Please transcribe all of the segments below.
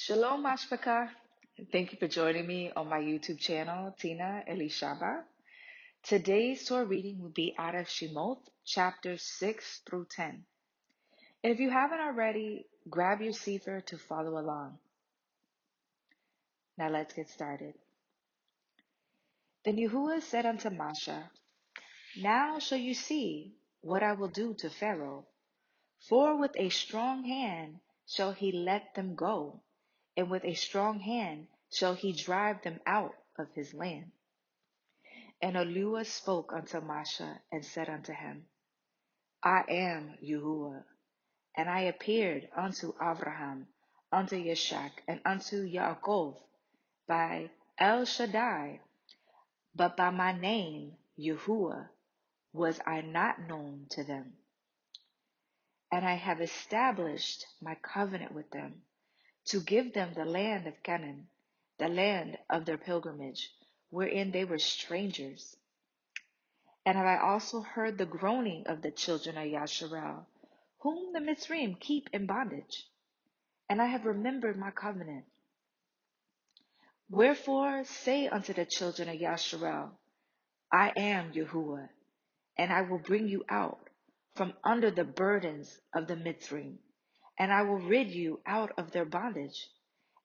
Shalom, Mashpaka. Thank you for joining me on my YouTube channel, Tina Alyshaba. Today's Torah reading will be out of Shemoth Chapters 6 through 10. And if you haven't already, grab your Cepher to follow along. Now let's get started. Then Yahuwah said unto Masha, Now shall you see what I will do to Pharaoh. For with a strong hand shall he let them go, and with a strong hand shall he drive them out of his land. And Yahuwah spoke unto Masha, and said unto him, I am Yahuwah, and I appeared unto Abraham, unto Yishak, and unto Yaakov by El Shaddai, but by my name Yahuwah was I not known to them. And I have established my covenant with them, to give them the land of Canaan, the land of their pilgrimage, wherein they were strangers. And have I also heard the groaning of the children of Yasharel, whom the Mitzrayim keep in bondage. And I have remembered my covenant. Wherefore say unto the children of Yasharel, I am Yahuwah, and I will bring you out from under the burdens of the Mitzrayim, and I will rid you out of their bondage,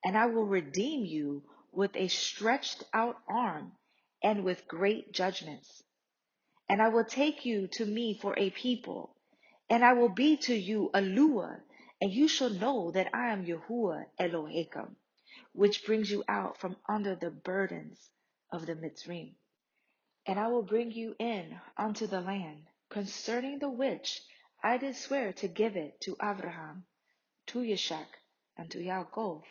and I will redeem you with a stretched out arm and with great judgments. And I will take you to me for a people, and I will be to you a Lua, and you shall know that I am Yahuwah Elohechem, which brings you out from under the burdens of the Mitzrayim. And I will bring you in unto the land, concerning the which I did swear to give it to Abraham, to Yishak, and to Yaakov,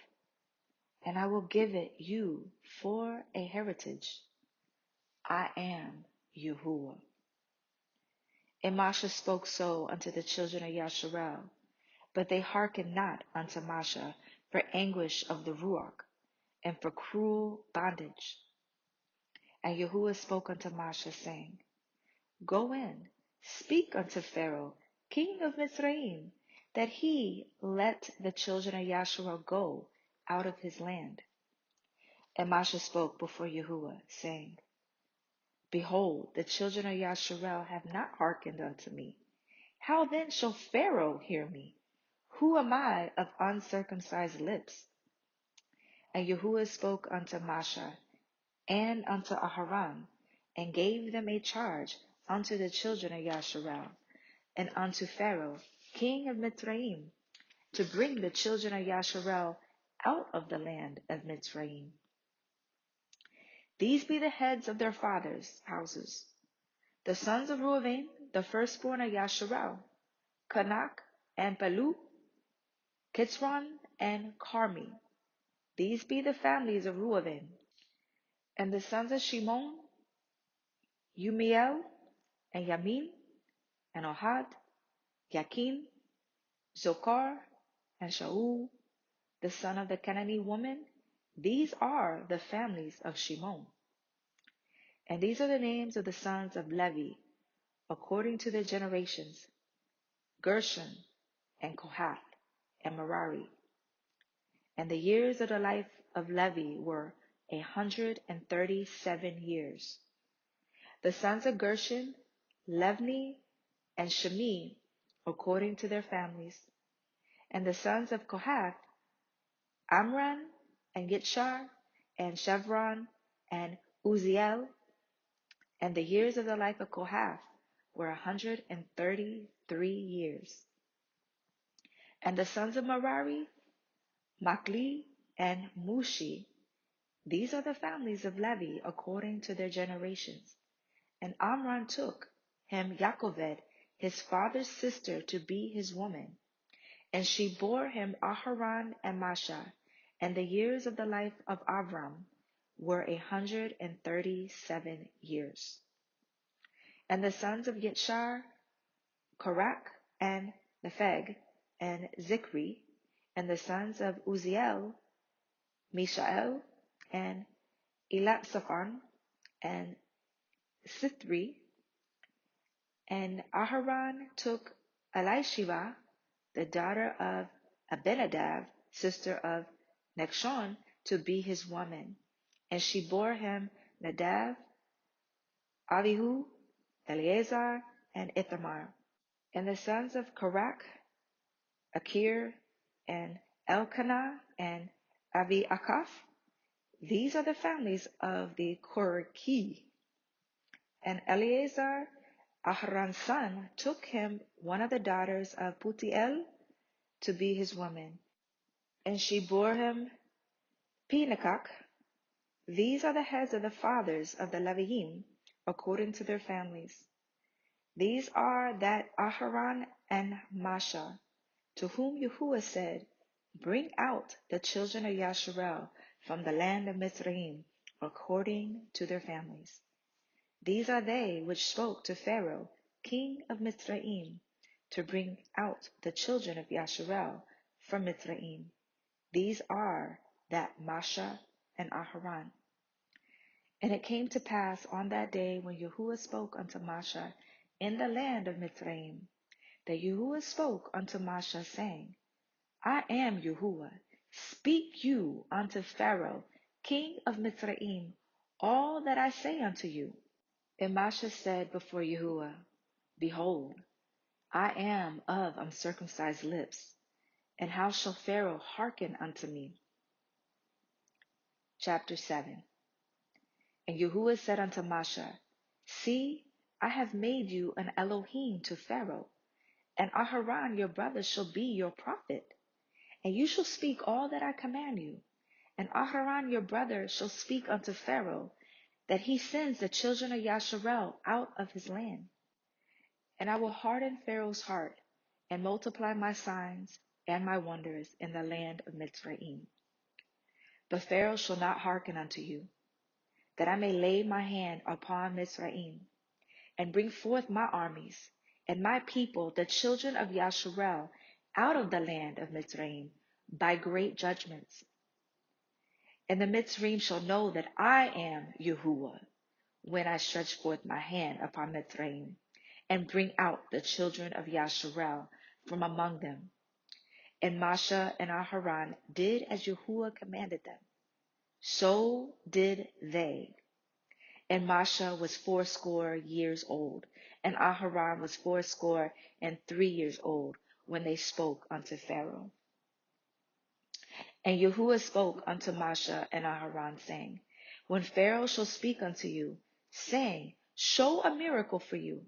and I will give it you for a heritage. I am Yahuwah. And Masha spoke so unto the children of Yasharel, but they hearkened not unto Masha for anguish of the Ruach, and for cruel bondage. And Yahuwah spoke unto Masha, saying, Go in, speak unto Pharaoh, king of Mitzrayim, that he let the children of Yasharel go out of his land. And Masha spoke before Yahuwah, saying, Behold, the children of Yasharel have not hearkened unto me. How then shall Pharaoh hear me? Who am I of uncircumcised lips? And Yahuwah spoke unto Masha and unto Aharon, and gave them a charge unto the children of Yasharel, and unto Pharaoh, king of Mitzrayim, to bring the children of Yasharel out of the land of Mitzrayim. These be the heads of their fathers' houses. The sons of Reuben, the firstborn of Yasharel, Kanak and Palu, Kitzron and Carmi. These be the families of Reuben. And the sons of Shimon, Umiel and Yamin and Ohad, Yakin, Zokar and Shaul, the son of the Canaanite woman. These are the families of Shimon. And these are the names of the sons of Levi, according to their generations, Gershon and Kohath and Merari. And the years of the life of Levi were 137 years. The sons of Gershon, Livni and Shemi, according to their families. And the sons of Kohath, Amram and Yitshar and Chevron and Uziel. And the years of the life of Kohath were 133 years. And the sons of Merari, Machli and Mushi. These are the families of Levi according to their generations. And Amram took him Yaakoved, his father's sister, to be his woman. And she bore him Aharon and Masha. And the years of the life of Avram were 137 years. And the sons of Yitshar, Korak and Nepheg and Zikri. And the sons of Uziel, Mishael and Elipsaphan and Sithri. And Aharon took Alyshaba, the daughter of Abinadab, sister of Nechshon to be his woman. And she bore him Nadab, Abihu, Eleazar, and Ithamar. And the sons of Korach, Akir, and Elkanah, and Abiakaph. These are the families of the Koraki. And Eleazar, Aharon's son, took him one of the daughters of Putiel to be his woman. And she bore him Pinakak. These are the heads of the fathers of the Leviim, according to their families. These are that Aharon and Masha, to whom Yahuwah said, Bring out the children of Yasharel from the land of Mizraim, according to their families. These are they which spoke to Pharaoh, king of Mizraim, to bring out the children of Yasharel from Mizraim. These are that Masha and Aharon. And it came to pass on that day when Yahuwah spoke unto Masha in the land of Mizraim, that Yahuwah spoke unto Masha, saying, I am Yahuwah. Speak you unto Pharaoh, king of Mizraim, all that I say unto you. And Masha said before Yahuwah, Behold, I am of uncircumcised lips, and how shall Pharaoh hearken unto me? Chapter 7. And Yahuwah said unto Masha, See, I have made you an Elohim to Pharaoh, and Aharon your brother shall be your prophet, and you shall speak all that I command you. And Aharon your brother shall speak unto Pharaoh, that he sends the children of Yasharel out of his land. And I will harden Pharaoh's heart, and multiply my signs and my wonders in the land of Mizraim. But Pharaoh shall not hearken unto you, that I may lay my hand upon Mizraim, and bring forth my armies, and my people, the children of Yasharel, out of the land of Mizraim, by great judgments. And the Mizraim shall know that I am Yahuwah, when I stretch forth my hand upon Mizraim, and bring out the children of Yasharel from among them. And Masha and Aharon did as Yahuwah commanded them. So did they. And Masha was 80 years old, and Aharon was 83 years old, when they spoke unto Pharaoh. And Yahuwah spoke unto Masha and Aharon, saying, When Pharaoh shall speak unto you, saying, Show a miracle for you,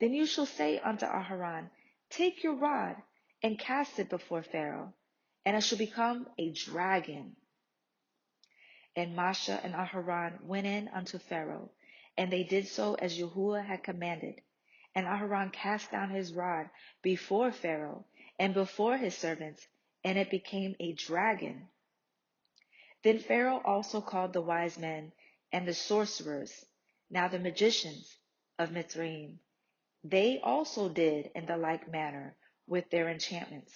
then you shall say unto Aharon, Take your rod, and cast it before Pharaoh, and it shall become a dragon. And Masha and Aharon went in unto Pharaoh, and they did so as Yahuwah had commanded. And Aharon cast down his rod before Pharaoh and before his servants, and it became a dragon. Then Pharaoh also called the wise men and the sorcerers, now the magicians of Mizraim. They also did in the like manner with their enchantments.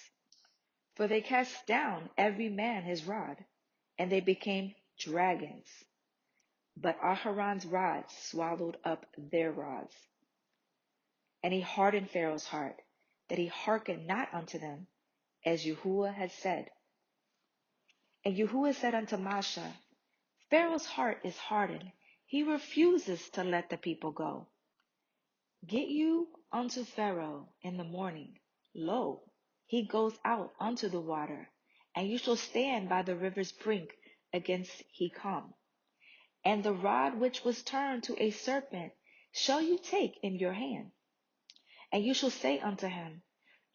For they cast down every man his rod, and they became dragons. But Aharon's rod swallowed up their rods. And he hardened Pharaoh's heart, that he hearkened not unto them, as Yahuwah had said. And Yahuwah said unto Masha, Pharaoh's heart is hardened. He refuses to let the people go. Get you unto Pharaoh in the morning. Lo, he goes out unto the water, and you shall stand by the river's brink against he come. And the rod which was turned to a serpent shall you take in your hand. And you shall say unto him,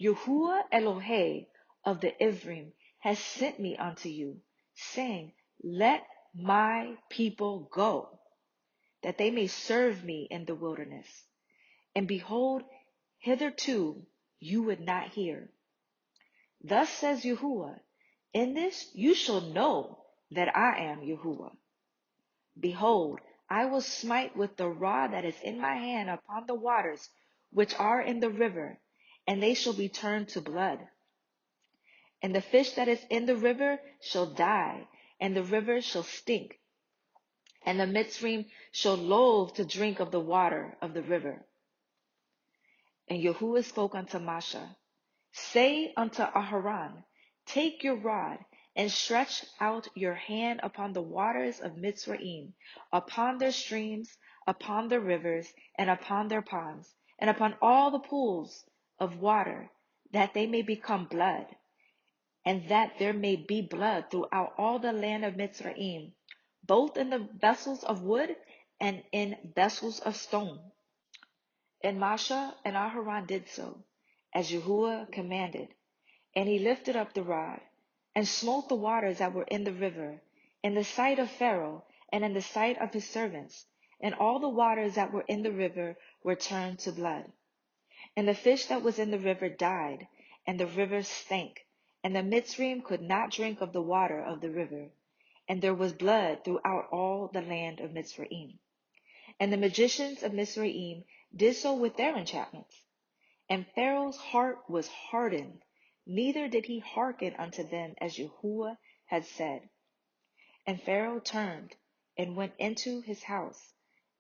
Yahuwah Elohei of the Ivrim has sent me unto you, saying, Let my people go, that they may serve me in the wilderness. And behold, hitherto you would not hear. Thus says Yahuwah, in this you shall know that I am Yahuwah. Behold, I will smite with the rod that is in my hand upon the waters which are in the river, and they shall be turned to blood. And the fish that is in the river shall die, and the river shall stink, and the Mitzrayim shall loathe to drink of the water of the river. And Yahuwah spoke unto Masha, Say unto Aharon, Take your rod, and stretch out your hand upon the waters of Mitzrayim, upon their streams, upon their rivers, and upon their ponds, and upon all the pools of water, that they may become blood, and that there may be blood throughout all the land of Mitzrayim, both in the vessels of wood and in vessels of stone. And Moshe and Aharon did so, as Yahuwah commanded. And he lifted up the rod, and smote the waters that were in the river, in the sight of Pharaoh, and in the sight of his servants. And all the waters that were in the river were turned to blood. And the fish that was in the river died, and the river stank, and the Mitzrayim could not drink of the water of the river. And there was blood throughout all the land of Mitzrayim. And the magicians of Mitzrayim did so with their enchantments. And Pharaoh's heart was hardened, neither did he hearken unto them as Yahuwah had said. And Pharaoh turned and went into his house,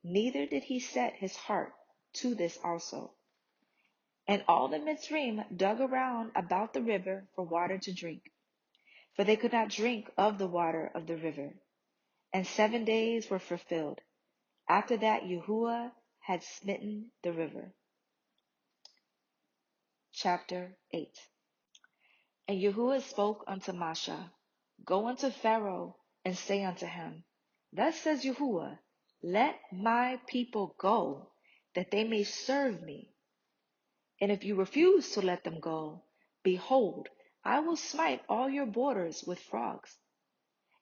neither did he set his heart to this also. And all the Mitzrayim dug around about the river for water to drink, for they could not drink of the water of the river. And 7 days were fulfilled, after that Yahuwah had smitten the river. Chapter 8. And Yahuwah spoke unto Moshe, Go unto Pharaoh, and say unto him, Thus says Yahuwah, Let my people go, that they may serve me. And if you refuse to let them go, behold, I will smite all your borders with frogs.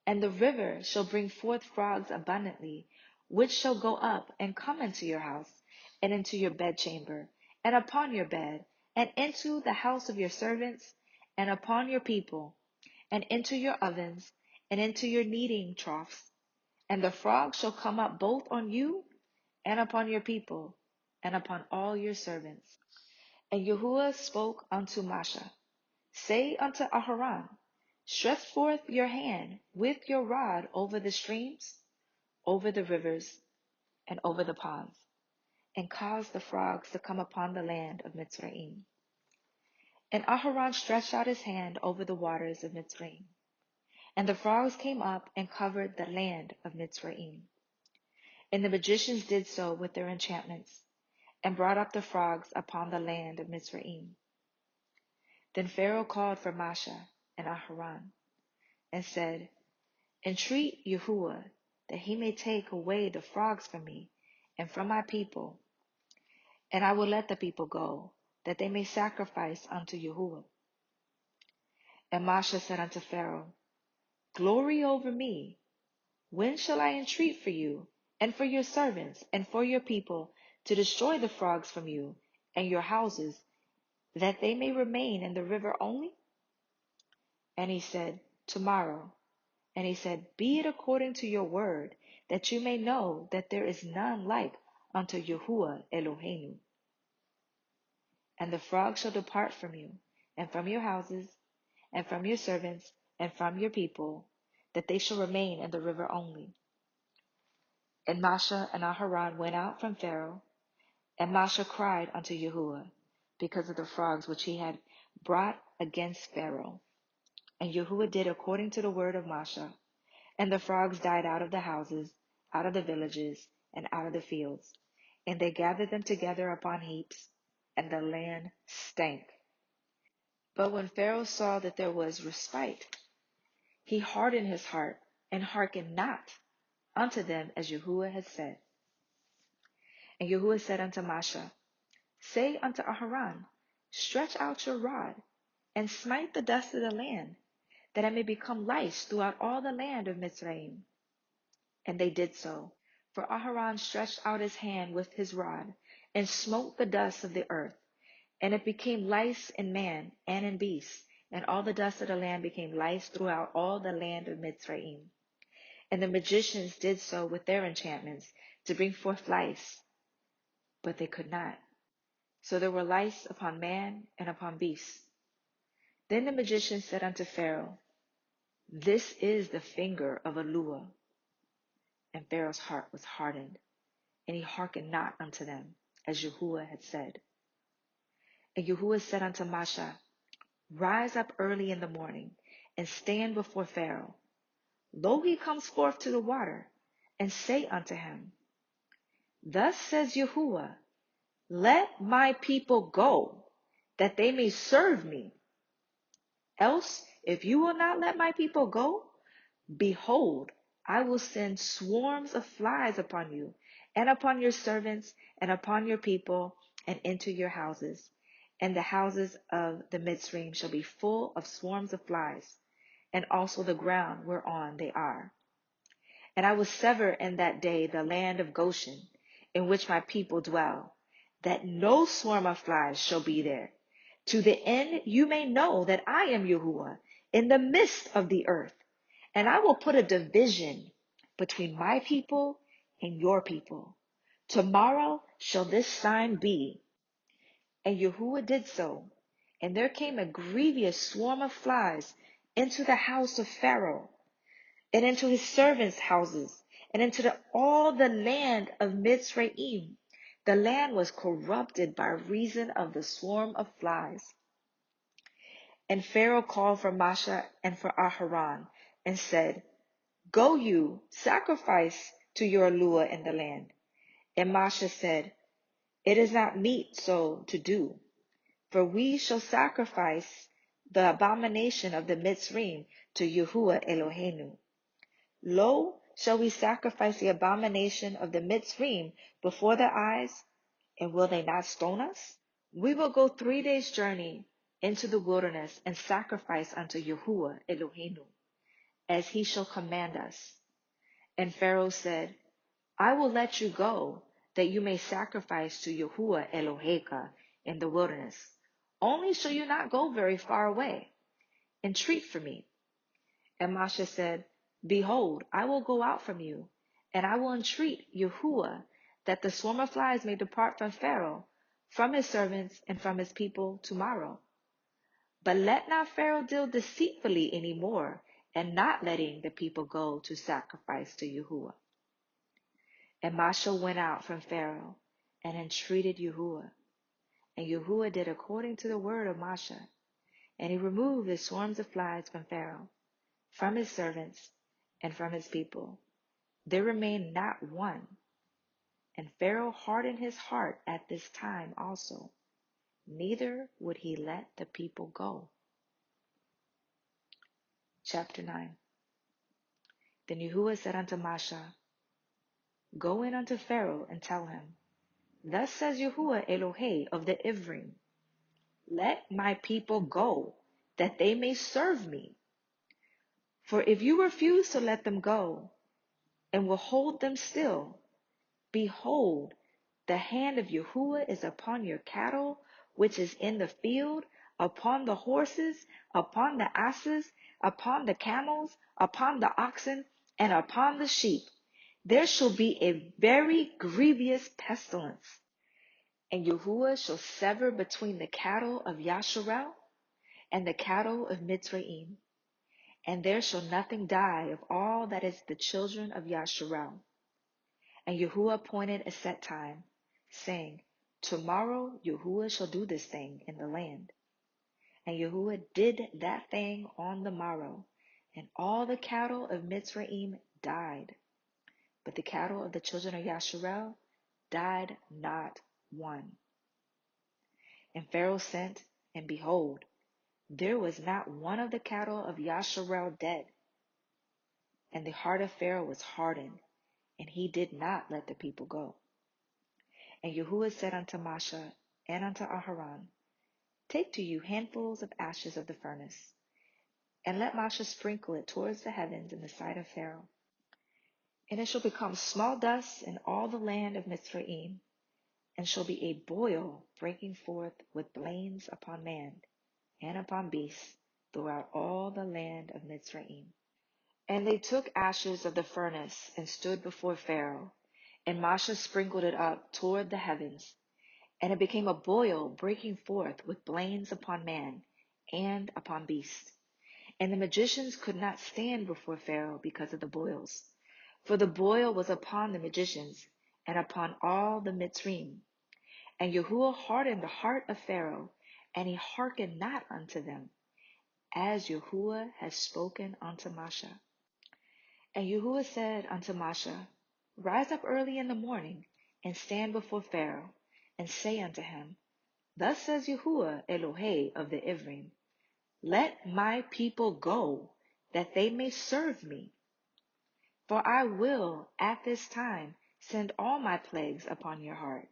And the river shall bring forth frogs abundantly, which shall go up and come into your house, and into your bedchamber, and upon your bed, and into the house of your servants, and upon your people, and into your ovens, and into your kneading troughs. And the frogs shall come up both on you, and upon your people, and upon all your servants. And Yahuwah spoke unto Moshe, Say unto Aharon, Stretch forth your hand with your rod over the streams, over the rivers, and over the ponds, and cause the frogs to come upon the land of Mitzrayim. And Aharon stretched out his hand over the waters of Mitzrayim, and the frogs came up and covered the land of Mitzrayim. And the magicians did so with their enchantments, and brought up the frogs upon the land of Mitzrayim. Then Pharaoh called for Moshe and Aharon, and said, Entreat Yahuwah, that he may take away the frogs from me and from my people, and I will let the people go, that they may sacrifice unto Yahuwah. And Moshe said unto Pharaoh, Glory over me. When shall I entreat for you, and for your servants, and for your people, to destroy the frogs from you and your houses, that they may remain in the river only? And he said, Tomorrow. And he said, Be it according to your word, that you may know that there is none like unto Yahuwah Eloheinu. And the frogs shall depart from you, and from your houses, and from your servants, and from your people, that they shall remain in the river only. And Moshe and Aharon went out from Pharaoh, and Moshe cried unto Yahuwah, because of the frogs which he had brought against Pharaoh. And Yahuwah did according to the word of Moshe, and the frogs died out of the houses, out of the villages, and out of the fields. And they gathered them together upon heaps, and the land stank. But when Pharaoh saw that there was respite, he hardened his heart, and hearkened not unto them as Yahuwah had said. And Yahuwah said unto Moshe, Say unto Aharon, Stretch out your rod, and smite the dust of the land, that it may become lice throughout all the land of Mitzrayim. And they did so. For Aharon stretched out his hand with his rod, and smote the dust of the earth, and it became lice in man and in beast, and all the dust of the land became lice throughout all the land of Mitzrayim. And the magicians did so with their enchantments, to bring forth lice, but they could not. So there were lice upon man and upon beasts. Then the magician said unto Pharaoh, This is the finger of a lua. And Pharaoh's heart was hardened, and he hearkened not unto them, as Yahuwah had said. And Yahuwah said unto Moshe, Rise up early in the morning, and stand before Pharaoh. Lo, he comes forth to the water, and say unto him, Thus says Yahuwah, Let my people go, that they may serve me. Else, if you will not let my people go, behold, I will send swarms of flies upon you, and upon your servants, and upon your people, and into your houses. And the houses of the Mitzrayim shall be full of swarms of flies, and also the ground whereon they are. And I will sever in that day the land of Goshen, in which my people dwell, that no swarm of flies shall be there, to the end you may know that I am Yahuwah in the midst of the earth. And I will put a division between my people and your people. Tomorrow shall this sign be. And Yahuwah did so. And there came a grievous swarm of flies into the house of Pharaoh, and into his servants' houses, and into all the land of Mitzrayim. The land was corrupted by reason of the swarm of flies. And Pharaoh called for Moshe and for Aharon, and said, Go you, sacrifice to your Elohim in the land. And Moshe said, It is not meet so to do, for we shall sacrifice the abomination of the Mitzrayim to Yahuwah Eloheinu. Lo, shall we sacrifice the abomination of the Mitzrayim before their eyes, and will they not stone us? We will go 3 days' journey into the wilderness and sacrifice unto Yahuwah Eloheinu, as he shall command us. And Pharaoh said, I will let you go, that you may sacrifice to Yahuwah Eloheka in the wilderness. Only shall you not go very far away. Entreat for me. And Moshe said, Behold, I will go out from you, and I will entreat Yahuwah, that the swarm of flies may depart from Pharaoh, from his servants, and from his people tomorrow. But let not Pharaoh deal deceitfully any more, and not letting the people go to sacrifice to Yahuwah. And Moshe went out from Pharaoh, and entreated Yahuwah. And Yahuwah did according to the word of Moshe, and he removed the swarms of flies from Pharaoh, from his servants, and from his people. There remained not one. And Pharaoh hardened his heart at this time also, neither would he let the people go. Chapter 9. Then Yahuwah said unto Moshe, Go in unto Pharaoh, and tell him, Thus says Yahuwah Elohei of the Ivrim, Let my people go, that they may serve me. For if you refuse to let them go, and will hold them still, behold, the hand of Yahuwah is upon your cattle, which is in the field, upon the horses, upon the asses, upon the camels, upon the oxen, and upon the sheep. There shall be a very grievous pestilence. And Yahuwah shall sever between the cattle of Yashar and the cattle of Mitzrayim. And there shall nothing die of all that is the children of Yashar. And Yahuwah appointed a set time, saying, Tomorrow Yahuwah shall do this thing in the land. And Yahuwah did that thing on the morrow, and all the cattle of Mitzrayim died. But the cattle of the children of Yasharel died not one. And Pharaoh sent, and behold, there was not one of the cattle of Yasharel dead. And the heart of Pharaoh was hardened, and he did not let the people go. And Yahuwah said unto Moshe and unto Aharon, Take to you handfuls of ashes of the furnace, and let Moshe sprinkle it towards the heavens in the sight of Pharaoh. And it shall become small dust in all the land of Mitzrayim, and shall be a boil breaking forth with blains upon man and upon beasts throughout all the land of Mitzrayim. And they took ashes of the furnace and stood before Pharaoh, and Moshe sprinkled it up toward the heavens, and it became a boil breaking forth with blains upon man and upon beasts. And the magicians could not stand before Pharaoh because of the boils, for the boil was upon the magicians and upon all the Mitzrayim. And Yahuwah hardened the heart of Pharaoh, and he hearkened not unto them. as Yahuwah has spoken unto Moshe. And Yahuwah said unto Moshe, Rise up early in the morning, and stand before Pharaoh, and say unto him, Thus says Yahuwah Elohei of the Ivrim, Let my people go, that they may serve me. For I will at this time send all my plagues upon your heart,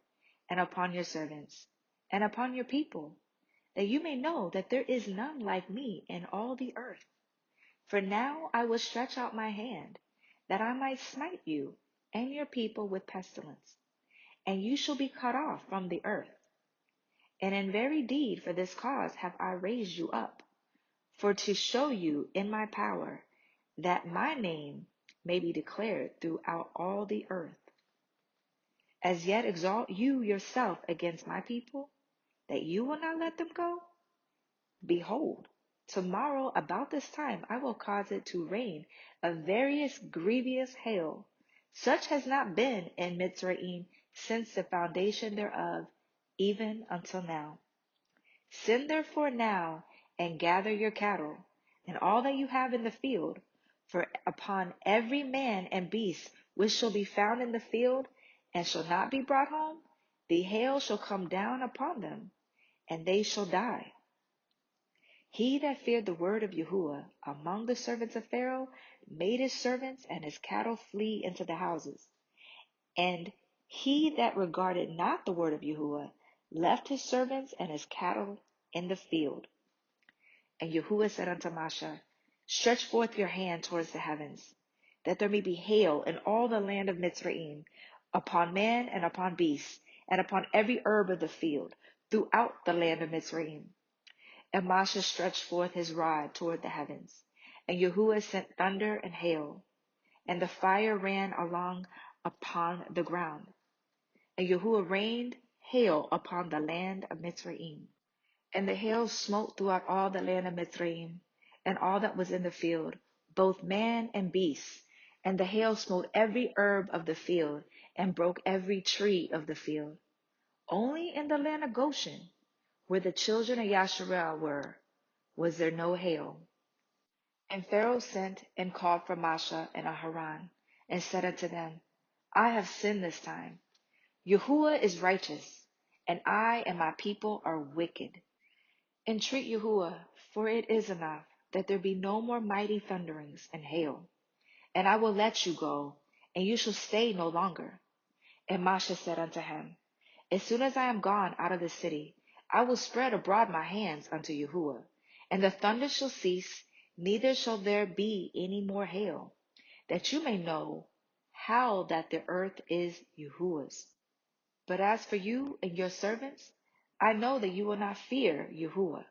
and upon your servants, and upon your people, that you may know that there is none like me in all the earth. For now I will stretch out my hand, that I might smite you and your people with pestilence, and you shall be cut off from the earth. And in very deed for this cause have I raised you up, for to show you in my power, that my name may be declared throughout all the earth. As yet exalt you yourself against my people, that you will not let them go? Behold, tomorrow about this time I will cause it to rain a various grievous hail, such has not been in Mitzrayim since the foundation thereof, even until now. Send therefore now and gather your cattle, and all that you have in the field, for upon every man and beast which shall be found in the field, and shall not be brought home, the hail shall come down upon them, and they shall die. He that feared the word of Yahuwah among the servants of Pharaoh made his servants and his cattle flee into the houses. And he that regarded not the word of Yahuwah left his servants and his cattle in the field. And Yahuwah said unto Moshe, Stretch forth your hand towards the heavens, that there may be hail in all the land of Mitzrayim, upon man and upon beast, and upon every herb of the field, throughout the land of Mitzrayim. And Moshe stretched forth his rod toward the heavens, and Yahuwah sent thunder and hail, and the fire ran along upon the ground. And Yahuwah rained hail upon the land of Mitzrayim. And the hail smote throughout all the land of Mitzrayim, and all that was in the field, both man and beast. And the hail smote every herb of the field, and broke every tree of the field. Only in the land of Goshen, where the children of Yashar were, was there no hail. And Pharaoh sent and called for Moshe and Aharon, and said unto them, I have sinned this time. Yahuwah is righteous, and I and my people are wicked. Entreat Yahuwah, for it is enough, that there be no more mighty thunderings and hail. And I will let you go, and you shall stay no longer. And Moshe said unto him, As soon as I am gone out of the city, I will spread abroad my hands unto Yahuwah, and the thunder shall cease, neither shall there be any more hail, that you may know how that the earth is Yahuwah's. But as for you and your servants, I know that you will not fear Yahuwah.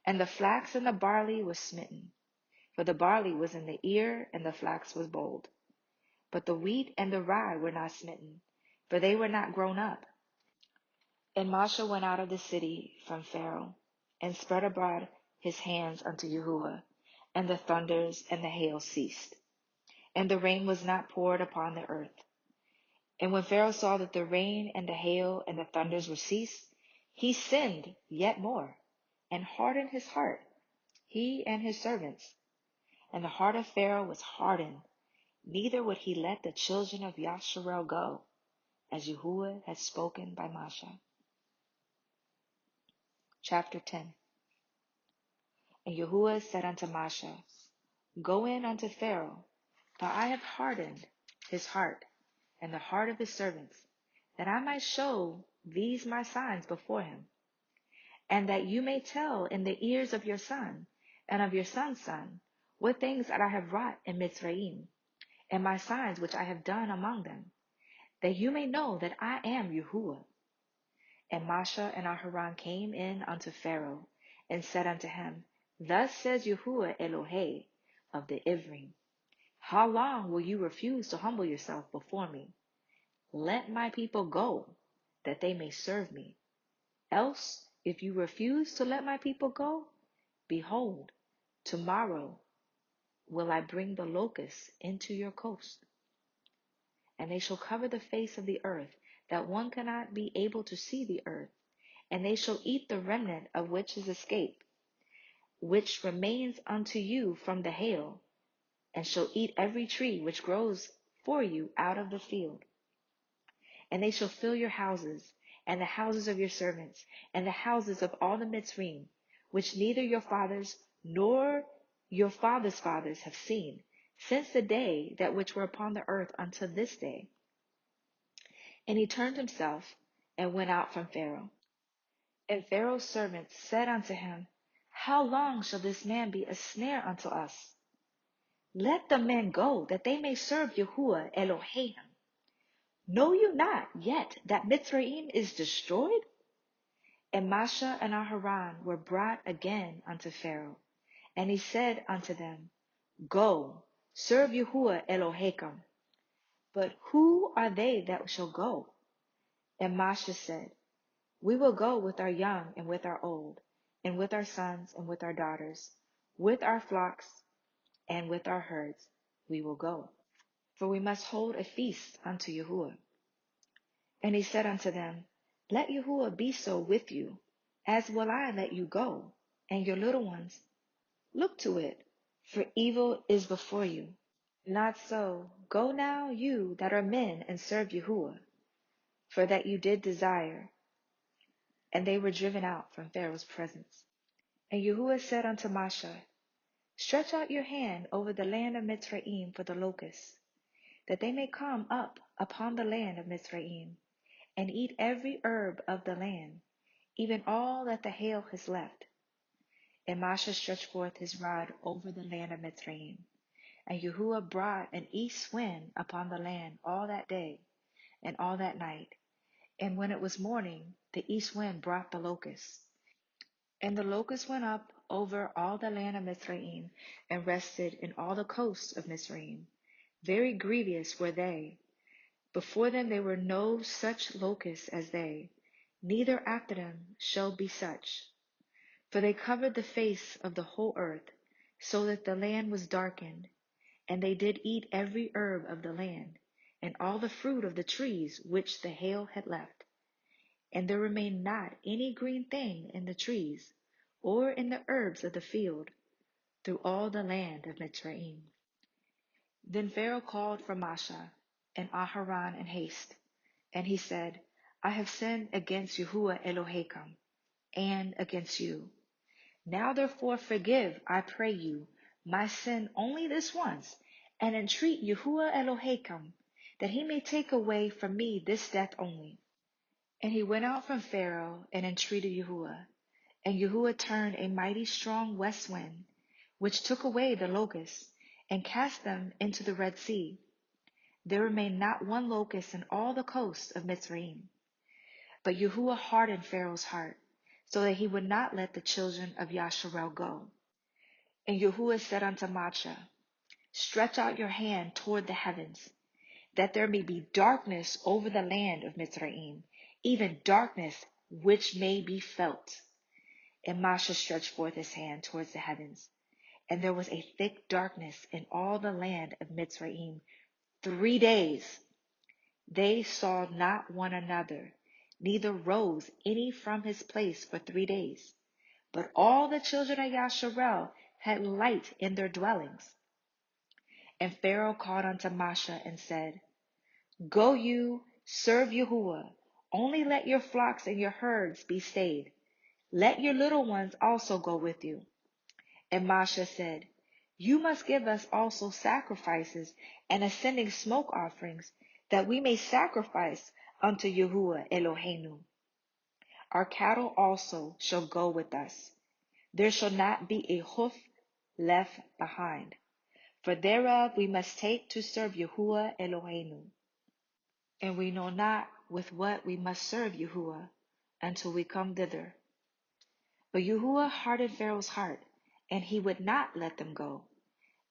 And the flax and the barley were smitten, for the barley was in the ear, and the flax was bold. But the wheat and the rye were not smitten, for they were not grown up. And Moshe went out of the city from Pharaoh, and spread abroad his hands unto Yahuwah, and the thunders and the hail ceased, and the rain was not poured upon the earth. And when Pharaoh saw that the rain and the hail and the thunders were ceased, he sinned yet more, and hardened his heart, he and his servants. And the heart of Pharaoh was hardened, neither would he let the children of Yashar go, as Yahuwah had spoken by Moshe. Chapter 10. And Yahuwah said unto Moshe, Go in unto Pharaoh, for I have hardened his heart, and the heart of his servants, that I might show these my signs before him, and that you may tell in the ears of your son and of your son's son what things that I have wrought in Mitzrayim, and my signs which I have done among them, that you may know that I am Yahuwah. And Moshe and Aharon came in unto Pharaoh, and said unto him, Thus says Yahuwah Elohei of the Ivrim, How long will you refuse to humble yourself before me? Let my people go, that they may serve me. Else, if you refuse to let my people go, behold, tomorrow will I bring the locusts into your coast, and they shall cover the face of the earth, that one cannot be able to see the earth, and they shall eat the remnant of which is escaped. which remains unto you from the hail, and shall eat every tree which grows for you out of the field. And they shall fill your houses, and the houses of your servants, and the houses of all the Mitzrayim, which neither your fathers nor your fathers' fathers have seen, since the day that which were upon the earth unto this day. And he turned himself and went out from Pharaoh. And Pharaoh's servants said unto him, How long shall this man be a snare unto us? Let the men go, that they may serve Yahuwah Elohim. Know you not yet that Mitzrayim is destroyed? And Masha and Aharon were brought again unto Pharaoh. And he said unto them, Go, serve Yahuwah Elohim. But who are they that shall go? And Masha said, We will go with our young and with our old, and with our sons and with our daughters, with our flocks and with our herds we will go. For we must hold a feast unto Yahuwah. And he said unto them, Let Yahuwah be so with you, as will I let you go, and your little ones. Look to it, for evil is before you. Not so. Go now, you that are men, and serve Yahuwah, for that you did desire. And they were driven out from Pharaoh's presence. And Yahuwah said unto Masha, Stretch out your hand over the land of Mitzrayim for the locusts, that they may come up upon the land of Mitzrayim, and eat every herb of the land, even all that the hail has left. And Masha stretched forth his rod over the land of Mitzrayim. And Yahuwah brought an east wind upon the land all that day and all that night. And when it was morning, the east wind brought the locusts. And the locusts went up over all the land of Mitzrayim, and rested in all the coasts of Mitzrayim. Very grievous were they. Before them there were no such locusts as they, neither after them shall be such. For they covered the face of the whole earth, so that the land was darkened. And they did eat every herb of the land, and all the fruit of the trees which the hail had left. And there remained not any green thing in the trees, or in the herbs of the field, through all the land of Mitzrayim. Then Pharaoh called for Masha and Aharon in haste, and he said, I have sinned against Yahuwah Elohim, and against you. Now therefore forgive, I pray you, my sin only this once, and entreat Yahuwah Elohim, that he may take away from me this death only. And he went out from Pharaoh and entreated Yahuwah. And Yahuwah turned a mighty strong west wind, which took away the locusts, and cast them into the Red Sea. There remained not one locust in all the coasts of Mitzrayim. But Yahuwah hardened Pharaoh's heart, so that he would not let the children of Yashar go. And Yahuwah said unto Masha, Stretch out your hand toward the heavens, that there may be darkness over the land of Mitzrayim, even darkness which may be felt. And Masha stretched forth his hand towards the heavens, and there was a thick darkness in all the land of Mitzrayim 3 days. They saw not one another, neither rose any from his place for 3 days. But all the children of Yasharel had light in their dwellings. And Pharaoh called unto Masha and said, Go you, serve Yahuwah. Only let your flocks and your herds be stayed. Let your little ones also go with you. And Masha said, You must give us also sacrifices and ascending smoke offerings, that we may sacrifice unto Yahuwah Elohim. Our cattle also shall go with us. There shall not be a hoof left behind, for thereof we must take to serve Yahuwah Elohim. And we know not with what we must serve Yahuwah until we come thither. But Yahuwah hardened Pharaoh's heart, and he would not let them go.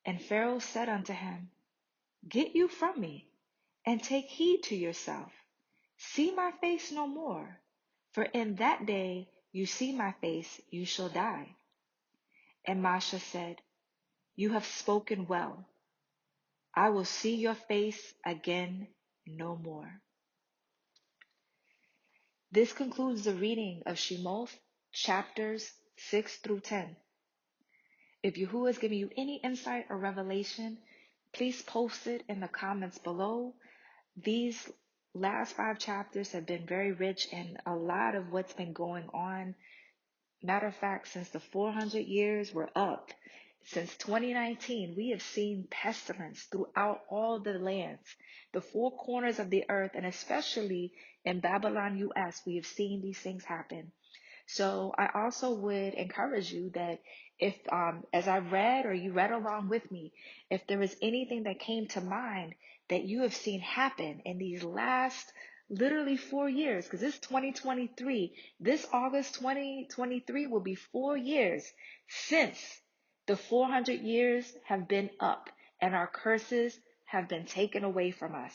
And Pharaoh said unto him, Get you from me, and take heed to yourself. See my face no more, for in that day you see my face, you shall die. And Masha said, You have spoken well. I will see your face again no more. This concludes the reading of Shemoth Chapters 6 through 10. If Yahuwah is giving you any insight or revelation, please post it in the comments below. These last 5 chapters have been very rich in a lot of what's been going on. Matter of fact, since the 400 years were up, since 2019, we have seen pestilence throughout all the lands, the 4 corners of the earth, and especially in Babylon, US, we have seen these things happen. So I also would encourage you that if, as I read or you read along with me, if there is anything that came to mind that you have seen happen in these last literally 4 years, because it's 2023, this August 2023 will be 4 years since the 400 years have been up and our curses have been taken away from us.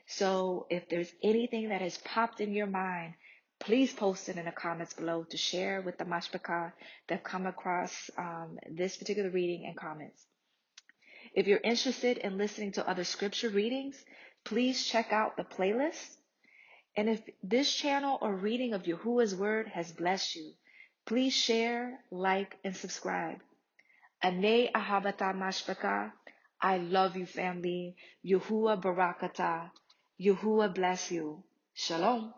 So if there's anything that has popped in your mind, please post it in the comments below to share with the mashpaka that come across this particular reading and comments. If you're interested in listening to other scripture readings, please check out the playlist. And if this channel or reading of Yahuwah's word has blessed you, please share, like, and subscribe. Ane ahabata mashpaka. I love you, family. Yahuwah barakata. Yahuwah bless you. Shalom.